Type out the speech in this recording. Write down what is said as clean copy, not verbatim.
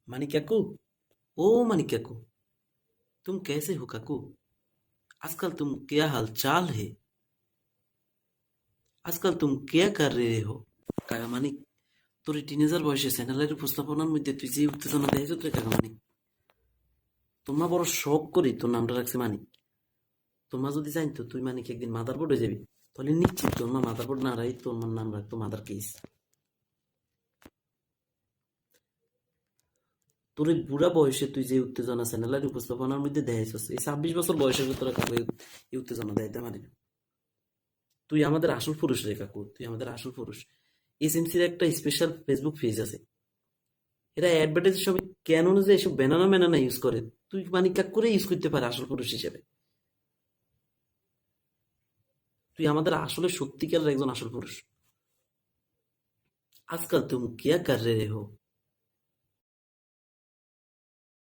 मानिक काकू, ओ मानिक काकू, तुम कैसे हो काकू? आजकल तुम क्या हाल चाल है? আজকাল তুম কেয়া কর রে হো? কাকা মানিক, তোর এই টিনেজার বয়সে স্যানেলারি উপস্থাপনার মধ্যে তুই যে উত্তেজনা দেখাইছ রে কাকা মানিক, তোর মা বড় শখ করি তোর নামটা রাখছে মানিক। তোর মা যদি জানতো তুই মানিক একদিন মাদার বোর্ডে যাবি, তাহলে নিশ্চিত তোর মা মাদার বোর্ড না রাই তোর মার নাম রাখতো মাদার কেস। তোর এই বুড়া বয়সে তুই যে উত্তেজনা স্যানেলারি উপস্থাপনার মধ্যে দেখাইছস, এই 26 বছর বয়সের তোরা কাকু এই উত্তেজনা দেখাইতে পারি না। তুই আমাদের আসল পুরুষ রে কাকু, তুই আমাদের আসল পুরুষ। এসএমসির একটা স্পেশাল ফেসবুক পেজ আছে, এরা অ্যাডভার্টাইজ সব কেন যে এসব ব্যানানা ম্যানানা ইউজ করে, তুই মানে কাক করে ইউজ করতে পারে আসল পুরুষ হিসেবে। তুই আমাদের আসলে সত্যিকারের একজন আসল পুরুষ। আজকাল তুম কিয়া কর রে হো?